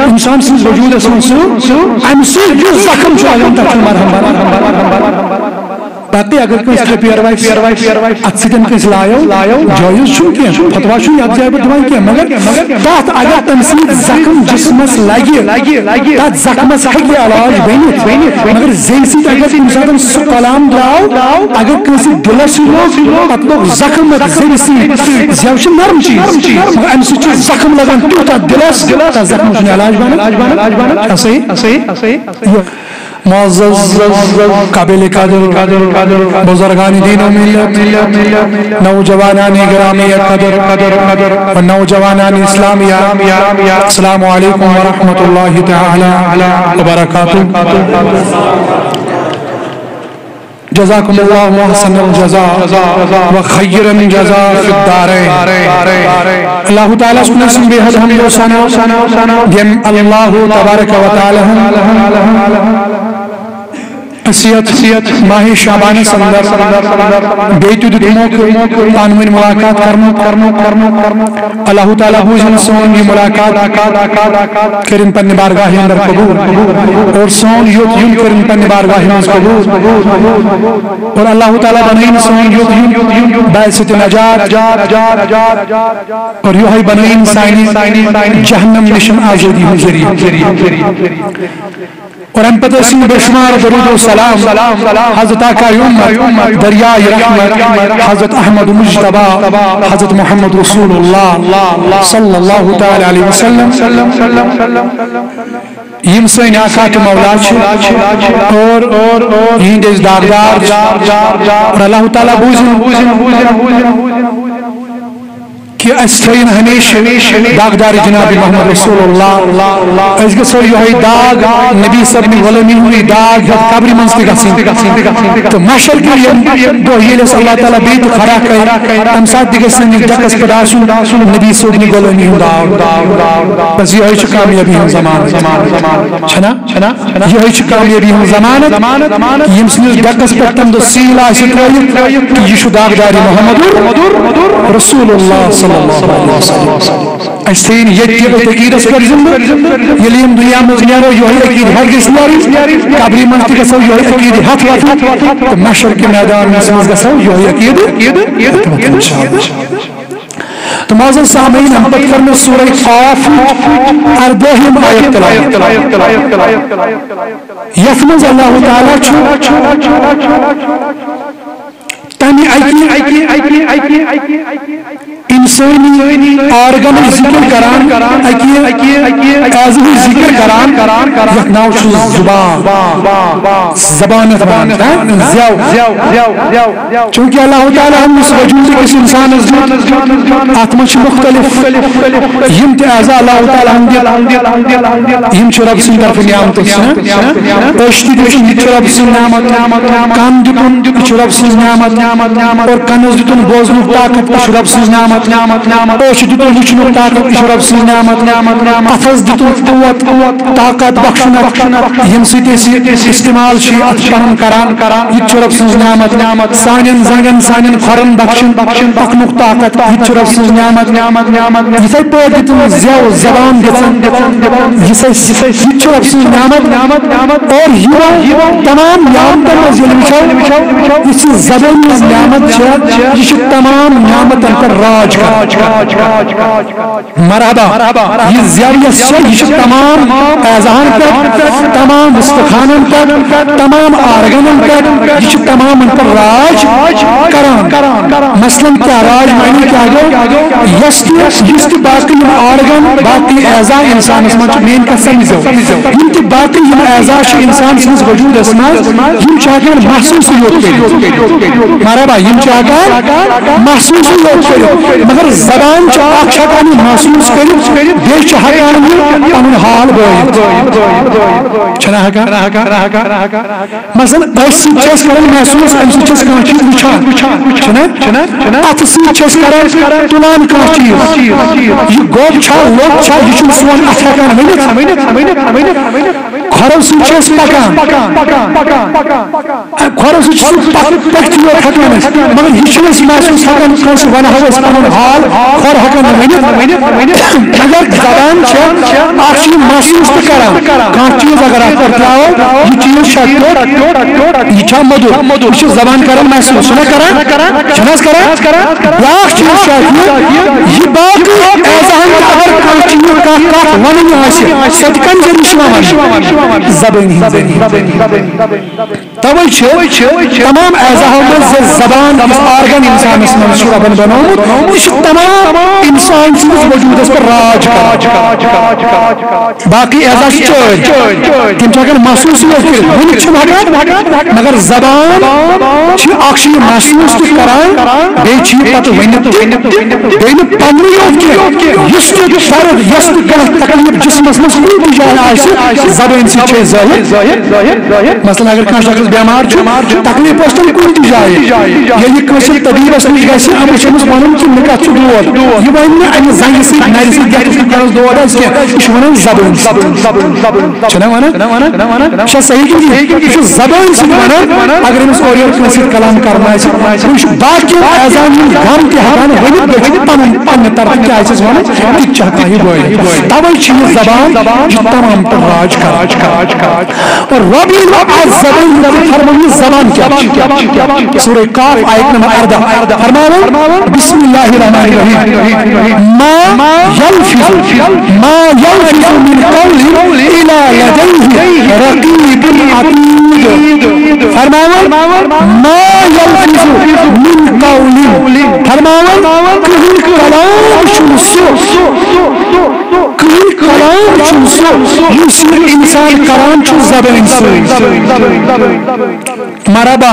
انسان سنس وجود ام زخم باقی اگر کنس پیئر وائس ات سن کنس لایو جائز فتوا یت جائے دان کی مگر تات اگر تم زخم جسمس لگہ تات زخمس ہیکہ علاج بنت مگر زن سی اگر کم سات سہ کلام دراو اگر کنس دلس پتہ لوگ زخم زن سی زیو نرم چیز مگر ام سی زخم لگان تیوتہ دلس تات زخم علاج بنان صحیح معزز قابل قدر بزرگان دین و ملت نوجوانان گرامی قدر و نوجوانان اسلامیہ السلام علیکم ورحمۃ اللہ تعالی وبرکاتہ جزاکم اللہ احسن الجزاء و خیر الجزاء فی الدارین اللہ تعالیٰ سنسم بحض حمد و ثنا یم اللہ تبارک و تعالی حیثیت ماہ شعبان سندر بیتو دموک پانوین ملاقات کرنو اللہ تعالیٰ بوزن سون یہ ملاقات کرن پن بارگاہ اندر قبول اور سون یوت یون کرن پن بارگاہ اندر قبول اور اللہ تعالیٰ بنائن سون یوت یون باعثت نجات اور یوہی بنائن سائنی جہنم نشن آزادی حضری اور ہم پتہ سن بشمار درود و سلام حضرت آقا امت دریائے رحمت حضرت احمد مجتبی حضرت محمد رسول اللہ صلی اللہ تعالی علیہ وسلم یم سن آقا کے مولا اور ہندس داغدار اور اللہ تعالیٰ بوزن کہ استعین ہمیشہ داغدار جناب محمد رسول اللہ اس گسو یہ داغ نبی صلی اللہ علیہ وسلم داغ قبر منستی گسن تو محشر کی دو ہیلے صلی اللہ تعالیٰ بیت خرا کر ہم ساتھ دیگر سنگی جکس پداشن نبی صلی اللہ علیہ وسلم داغ بس یہ ہے کامیابی ہم زمان چھنا یہ ہے کامیابی ہم زمانت یم سنگی جکس پتم دو سیلا شکرائی کہ یہ شو داغداری محمد رسول اللہ صلی اللہ علیہ وسلم استین یکی بتقید اس کر زندر یلیم دنیا مزنیارو یوہی اکید ہرگز نیاری قبری منتی کسو یوہی اکید حق وقت محشر کے میدان میں سمجھ کسو یوہی اکید تو معزز سامعین ہم پت کرنے سورہ قاف اردہم آیت یفمز اللہ تعالیٰ تانی انسانی آرگن ذکر کران ایزوی ذکر کران یکناو چو زبانت زیو چونکہ اللہ تعالیٰ ہم اس وجود کس انسان آتمش مختلف یم تی اعزا اللہ تعالیٰ ہم یم چو رب سن طرف نیامت اشتی دیشن چو رب سن نعمت کام دکن چو رب سن نعمت اور کنز دکن بوزن طاقت چو رب سن نعمت اوش دتون وچنو طاقت اشرب سی نعمت افز دتون قوت طاقت بخشنک یم سیتی استعمال شی اتپرن کران یہ چرب سنز نعمت سانین زنگن سانین خورن بخشن پکنک طاقت یہ چرب سنز نعمت یہ پور دتون زیو زبان دتون یہ چرب سنز نعمت اور یہ تمام نعمتن از یلوشو اس زبان نعمت یہ تمام نعمتن پر راج مرحبا یہ زیادیت سے یہ تمام ایزان پر تمام استخانن پر تمام آرگنن پر یہ تمام ان پر راج کران مثلا کیا راج معنی کیا گو یستی باقی آرگن باقی ایزان انسان اسمان مین کا سمجھو ان کی باقی ایزان انسان سمجھ وجود اسمان یم چاہگر محسوس مرحبا یم چاہگر محسوس مگر زبان چاک شکانی محسوس کری بیش حقانی پنن حال بوئی چھنا حقا مثلا ایسی چیز کرن محسوس ایسی چیز کانچی وچھا چھنا اتسی چیز کرن تلان کانچی یہ گوب چھا لوگ چھا یہ چون سوان اتحکان کھرو سچ پکان کھرو سچ پکتی ہکان مگر یہ محسوس ہکان کھانس ونہو پن حال کھر ہکان مگر زبان اخ محسوس کران کھانا چیز اگر آپ تراو یہ چیز شکر یہ مدر یہ زبان کران محسوس کران بیاکھ چیز یہ باقی اعزان اگر کھانا چیز ونن صدقن ذریعہ زبان توے تمام اعزاء من زبان آرگن انسان من ربن بنومت یہ تمام انسان سنس وجودس پر راج باقی اعزاء تم چاہن محسوس مگر زبان اخ محسوس کران بیچ پتہ ونت بیچ پنہ اس فرد یس غلط تکلیف جسمس مز کن جائے زبان سے ظاہر مثلا اگر کھانا شخص بیمار تکلیف اس تم کن جائے یعنی کسی طبیبس نش گھر امس ون کہ مے کت دود یہ ون امہ زنگ سر نر سر گرس دود کی ون زبان صحیح یہ زبان سی اگر امس اور کس کلام کرنا باقی اعزان غم تہ ہکان ورنت پنہ طرف کیا ون تہ چاہتا ہی بوائے توے یہ زبان تمام پر راج اور رب زبان فرمان زبان سورہ قاف آیت نمبر 14 فرمایا بسم اللہ الرحمن الرحیم ما يلفظ من قول الا لديه رقیب عتید فرمایا ما يلفظ من قول فرمایا کہیں کلام اس انسان کران زبان مربا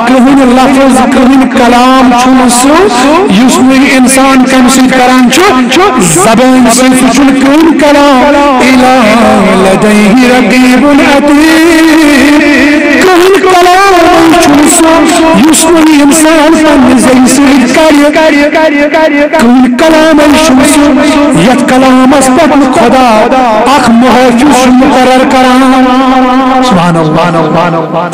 کہیں لفظ کہیں کلام اس انسان کم سی کران زبان سے کہیں کلام الہ لدیہ رقیب عتید کہیں کلام اس انسان پن زی کہیں کلام یت کلام پن خدا اخ محفوظ مقرر کران سبحان اللہ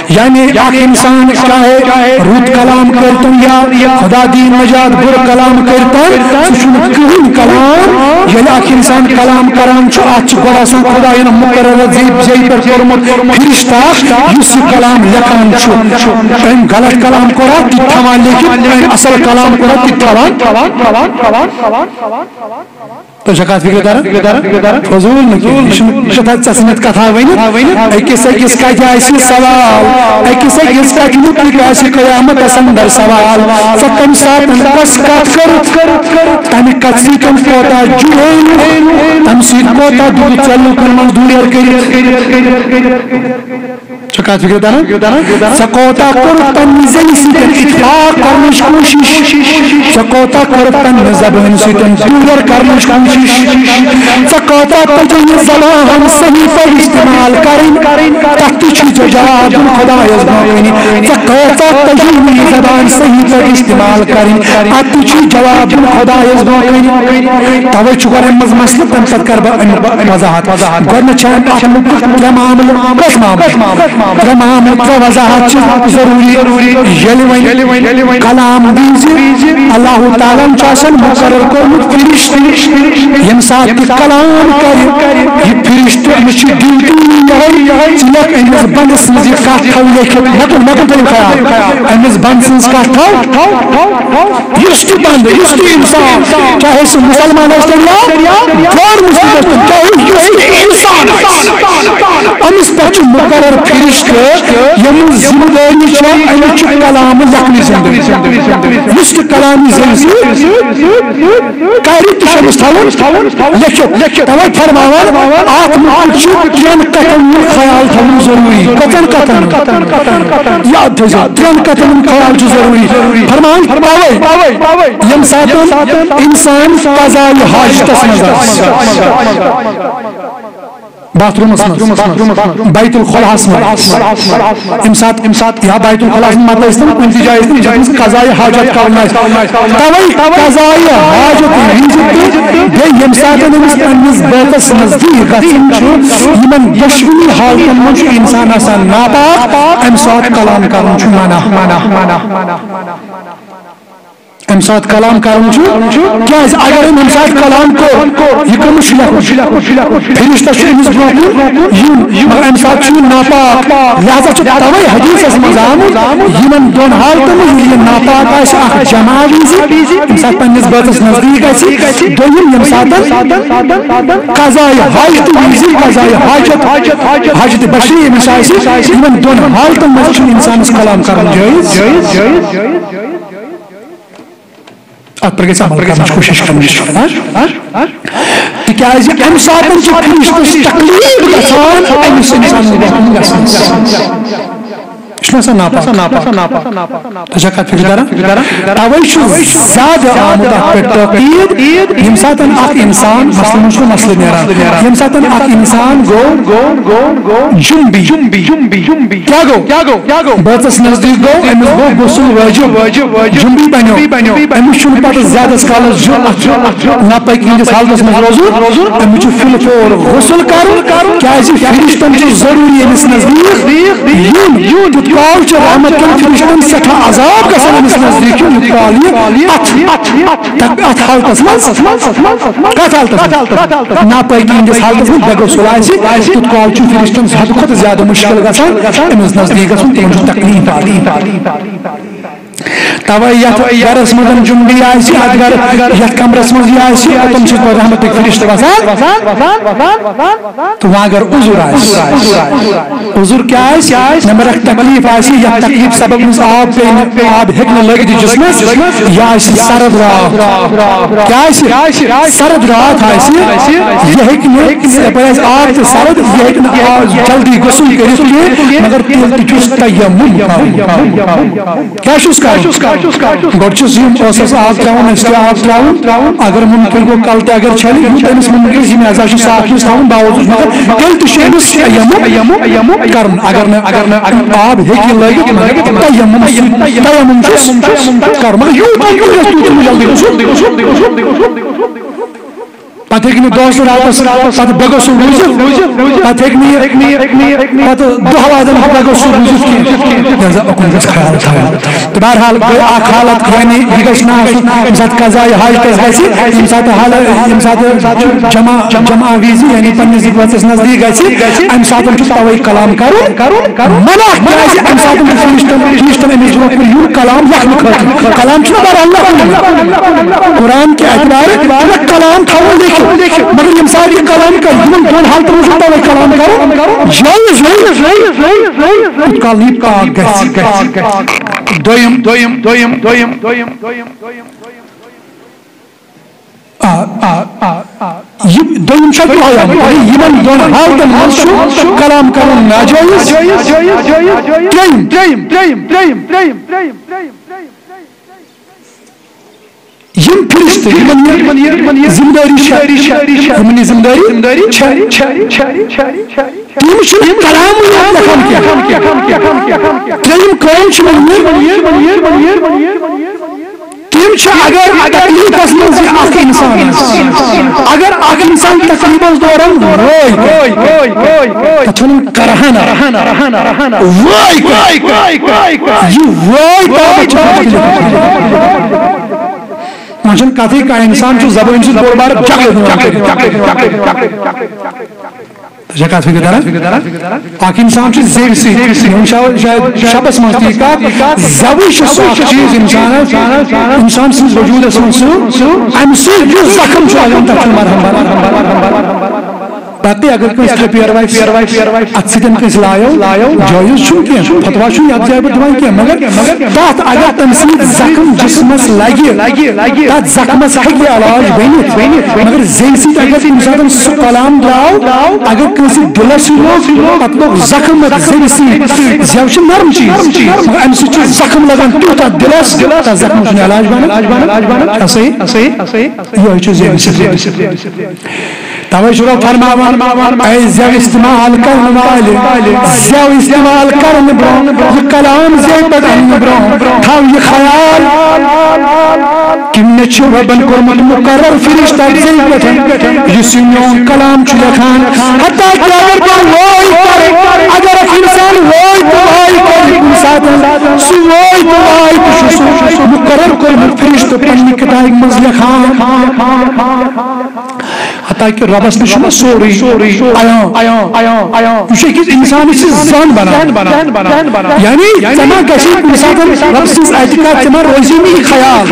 یعنی اخ انسان چاہے رود کلام کرتن یا خدا دین نجات بر کلام کرتن سن کہیں کلام یعنی اخ انسان کلام کران اچھ گوڑا سن خدا یہ مقرر زی پر کرمت فرشتہ اس کلام لکھان ام غلط کلام کرا تتھوان لیکن اصل کلام کرا تتھوان تو شکایت فکر دار فضول نکی شتات چسنت کتھا ونت اکس کتھ سوال اکس کتھ متعلق آسی قیامت اندر سوال فتم سات بس کت کر تمہ کت سم کوتا جڑ تم سیت کوتا دور چلو کر مزدور شکایت فکر دار سکوتا کر تم زن سیتن اتفاق کرنش کوشش سکوتا کر تم زبان سیتن دور کرنش کوشش سکوتا تجھے زبان صحیح پر استعمال کریں تحتی چیز جواب خدا یزمانی سکوتا تجھے زبان صحیح پر استعمال کریں تحتی چیز جواب خدا یزمانی توے چکر امز مسئلہ تم تد کر وضاحت گرن چاہم احمد تمام وضاحت ضروری یلوین کلام دیزی اللہ تعالیٰ چاسن مقرر کرمت فرشت یم سات کلام کر یہ فرشت امچ ڈیوٹی چلک امس بنس مز کت تھو لیکھت مکن تم خیال امس بن سنس کت تھو یس بند یس انسان چاہے سہ مسلمان یا غیر مسلم چاہے انسان امس پہ مقرر فرشت یم ذمہ داری امچ کلام لکھنی زندگی اس کلامی زندگی کاری تشمس لکھت توے فرماوان آتم کین کتن خیال تھون ضروری کتن یاد تھا ترن کتن خیال ضروری فرماوان یم ساتن انسان قضاء حاجت باتھ رومس بیت الخلاس امسات یا بیت الخلاس مطلب اس کن تہ جائے جس قضائے حاجت کرنا توے قضائے حاجت بیٚیہِ ییٚمہِ ساتہٕ أمِس پننِس بیتس نزدیٖک گژھُن چھُ یِمن دۄشوٕنی حالتن منٛز چھُ انسان آسان ناپاک امہِ ساتہٕ کلام کرُن چھُ امہِ ساتہٕ کلام کرُن چھُ کیازِ اگر امہِ ساتہٕ کلام کوٚر یہِ کٔمِس چھُ لیکھُن فرشتس چھُ أمِس برونٛہہ کُن یُن مگر امہِ ساتہٕ چھُ یہِ ناپاک لہذا چھُ توے حدیثس منٛز آمُت یِمن دۄن حالتن منٛز ییٚلہِ یہِ ناپاک آسہِ اکھ جمع وِزِ ییٚمہِ ساتہٕ پننِس بٲژس نزدیٖک گژھِ دوٚیِم ییٚمہِ ساتہٕ قضایہِ حاجت وِزِ قضایہِ حاجت بشری أمِس آسہِ یِمن دۄن حالتن منٛز چھُ انسانس کلام کرُن جٲیز ات پر گژھِ عمل کرنٕچ کوٗشِش کرٕنۍ تِکیازِ امہِ ساتہٕ چھُ فرشتس تکلیٖف گژھان أمِس اِنسانس گژھِ توے زیادٕ آمُت اتھ پٮ۪ٹھ تٲکیٖد ییٚمہِ ساتہٕ اکھ انسان مسلہٕ منٛز چھُ مسلہٕ نیران ییٚمہِ ساتہٕ اکھ انسان گوٚو جُنبی کیٛاہ گوٚو بٲژس نزدیٖک گوٚو أمِس گوٚو غسل وٲجِب جُنبی بنیو أمِس چھُنہٕ پتہٕ زیادس کالس ناپٲکی ہٕنٛدِس حالتس منٛز روزُن أمِس چھُ فِلفور غسل کرُن کیازِ فرشتن چھُ ضروٗری أمِس نزدیٖک یُن کال چھُ رحمت کٮ۪ن فرشتن سٮ۪ٹھاہ عذاب گژھان أمِس نزدیٖک یُن یُتھ کال یہِ اتھ حالتس منٛز کتھ حالتس ناپٲکی ہٕنٛدِس حالتس منٛز بے غسل آسہِ تیُتھ کال چھُ فرشتن حدٕ کھۄتہٕ زیادٕ مُشکل گژھان أمِس نزدیٖک گژھُن تِمن چھُ تکلیٖف توے یتھ گرس منٛز جُنبی آسہِ یتھ کمرس منٛز یہِ آسہِ تِم چھِ رحمتٕکۍ فرشتہٕ وسان تہٕ وۄنۍ اگر عذر آسہِ عذر کیٛاہ آسہِ نمبر اکھ تکلیٖف آسہِ یتھ تکلیٖف سبب أمِس آب پیٚیہِ آب ہیٚکہِ نہٕ لٲگِتھ جسمس یہِ آسہِ سرد رات کیٛاہ آسہِ سرد رات آسہِ یہِ ہیٚکہِ نہٕ یپٲرۍ آسہِ آب تہِ سرد یہِ ہیٚکہِ نہٕ جلدی غسل کٔرِتھ کینٛہہ مگر تیٚلہِ تہِ چھُس تیمُم کرُن کیٛاہ چھُس گۄڈٕ چھُس یِم ٲسس آب تراوُن أسۍ تہِ آب تراوُن اگر مُمکن گوٚو کلہٕ تہِ اگر چھلہِ یوٗت أمِس مُمکن یہِ مزاج چھُ صاف چھُس تھاوُن باوجوٗد مگر تیٚلہِ تہِ چھُ أمِس تیمُم کرُن اگر نہٕ آب ہیٚکہِ لٲگِتھ تیمُم چھُس کرُن مگر پتہٕ ہیٚکہِ نہٕ دۄہس راتس پتہٕ بے غسل روٗزِتھ پتہٕ ہیٚکہِ نہٕ پتہٕ دۄہ وادن بے غسل روٗزِتھ کینٛہہ اُکُن گژھِ خیال تھاوُن تہٕ بہرحال گٔے اکھ حالت یعنی یہِ گژھِ نہٕ آسُن ییٚمہِ ساتہٕ قضایہِ حاجتس گژھِ ییٚمہِ ساتہٕ جمع وِزِ یعنی پننِس بٲژس نزدیٖک گژھِ امہِ ساتہٕ چھُ توے کلام کرُن منع کیازِ امہِ ساتہٕ چھُ فرشتن أمِس برونٛہہ کُن یُن کلام لیکھنہٕ خٲطرٕ کلام چھُنہ اللہ قرآن کہِ اعتبارٕ کلام تھاوُن لیکھِتھ مگر ییٚمہِ ساتہٕ یہِ کلام کرِ یِمن دۄن حالتن منٛز چھُ توے کلام کرُن جٲیز تیُتھ کال یہِ پاک گژھِ دوٚیِم چھُ یِمن دۄن حالتن منٛز چھُ کلام کرُن ناجٲیز یِم فرشتہٕ یِمن یہِ ذِمدٲری تِم چھِنہٕ کلامٕے یوت لیکھان کینٛہہ ترٛیٚیِم کٲم چھِ تِم چھِ اگر تکلیٖفس منٛز یہِ اکھ انسان اگر اکھ انسان تکلیٖفس دوران تتھ وَنان کرہانا وۄنۍ چھنہٕ کتھٕے کانٛہہ انسان چھُ زبٲنۍ سۭتۍ بوٚڑ بارٕ اکھ انسان چھُ زیوِ سۭتۍ شاید شبس منٛز تہِ کتھ زبٕے چھُ سُہ اکھ چیٖز انسان سٕنٛدِس وجوٗدس منٛز سُہ امہِ سۭتۍ یُس زخم چھُ لگان تتھ چھُ مرہم باقٕے اگر کٲنٛسہِ ریپیر واتہِ اتھ سۭتۍ کٲنٛسہِ لایو جٲیز چھُنہٕ کینٛہہ فتوا چھُنہٕ یتھ جایہِ پٮ۪ٹھ دِوان کینٛہہ مگر تتھ اگر تمہِ سۭتۍ زخم جسمس لگہِ تتھ زخمس ہیٚکہِ علاج بٔنِتھ مگر زیٚوِ سۭتۍ اگر تمہِ ساتہٕ سُہ کلام درٛاو اگر کٲنٛسہِ دِلس لوٚگ پتہٕ لوٚگ زخم زیٚوِ سۭتۍ زیو چھِ نرم چیٖز مگر امہِ سۭتۍ چھُ زخم لگان تیوٗت تتھ دِلس تتھ زخمس چھُنہٕ علاج بنان یہے چھُ زیوِ سۭتۍ توجہ فرماوان اے زیو استعمال کرنے والے زیو استعمال کرنے برو یہ کلام زیو بدن برو تھاو یہ خیال کہ میں چھو ربن کرمت مقرر فرشتہ زیو بدن یہ سنیون کلام چھو لکھان حتیٰ کہ اگر کوئی وہی کرے اگر انسان وہی دعائی کرے مساعدہ سو وہی دعائی کشو مقرر کرمت فرشتہ پنی کتاب مزلخان حتیٰ کہ ربس نشنا سوری آیاں یہ کہ انسان اس زان بنا یعنی زمان گشید مساعدن رب سیز اعتقاد زمان روزینی خیال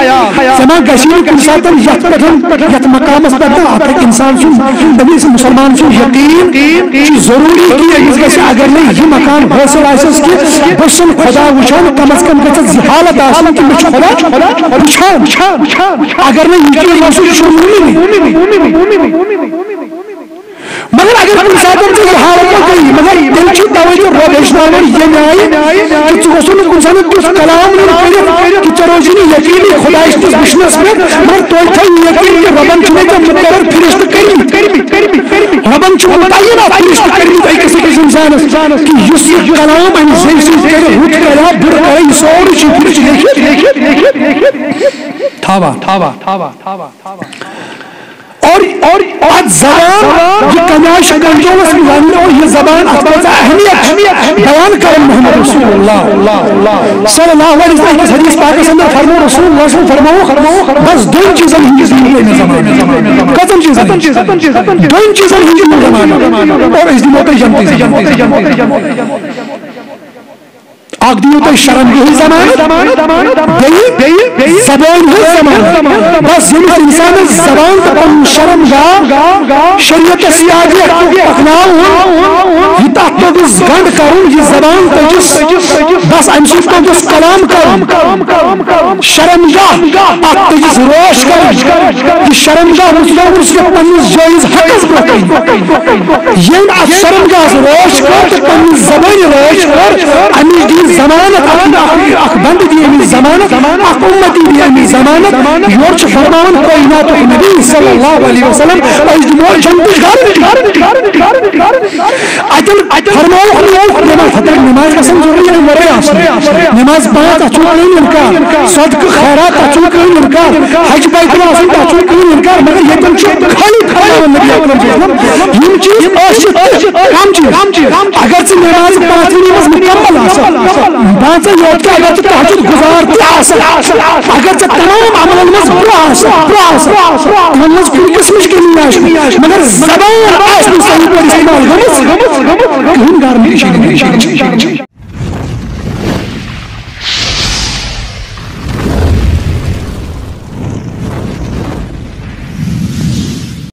زمان گشید مساعدن یت مقام اسپردن آتاک انسان سن دبی سے مسلمان سن یقین چی ضروری کی اس گشی اگر نہیں یہ مقام حاصل آئیسس کی بسن خدا وچان کم از کم گشت زحالت آسن کی مچ خدا وچان اگر نہیں یہ رسول شروعی مگر اگر کن ساتھ سے یہ حالت گئی مگر دل چی توجہ روشنامر یہ نائی کہ چوسن کن ساتھ کس کلام نے کرے کہ چروجنی یقینی خدا اس بشنس میں مگر تو تھا یقین کہ ربن چنے کا مقرر فرشت کریم ربن چنے متعینہ فرشت کریم ای کسی کسی انسان کہ یس کلام ان زیسی کرے ہوت کریا بر ای سوری چی فرشت دیکھے تھاوا اور آج زبان یہ کنیاش کنجولس میں اور یہ زبان اثبات اہمیت بیان کریں محمد رسول اللہ صلی اللہ علیہ وسلم اس حدیث پاک کے اندر فرمو رسول اللہ صلی اللہ علیہ وسلم فرمو بس دو چیزیں ہی زندگی میں زمان قسم چیزیں دو چیزیں ہی زمان اور اس دنوں تے جنتی آگ دیو تے شرم ہی زمان زبان ہی زمان بس یہ انسان زبان تپن شرم گا شریعت سیاجی اقناؤ یہ تحت اس گنڈ کروں یہ زبان تجس بس انشیف کو جس کلام کروں شرم گا تجس روش کروں یہ شرم گا مسلم اس کے پنیز جائز حقز بکیں یہ آپ شرم گا روش کر پنیز زبان روش کر امیش دی زمانت اخبند دی امی زمانت اخ امتی دی امی زمانت یورچ فرمان کوئینات نبی صلی اللہ علیہ وسلم اس دمور جنبش اجل فرماؤ نماز حتر نماز قسم ضروری ہے مرے آسنے نماز پانچ اچھوک نہیں انکار صدق خیرات اچھوک نہیں انکار حج بیت اللہ آسن اچھوک نہیں انکار مگر یہ تم چھو خالی کھانا نبی اکرم صلی اللہ علیہ وسلم یہ چیز آشت کام چیز اگر سے نماز پانچ نماز مکمل آسن پانچ یوت کے اگر سے تحجد گزارتی آسن اگر سے تمام عمل المز برا آسن المز کوئی قسمش کے لیے آشن مگر زبان آسن صحیح پر استعمال غمس گھنگار میں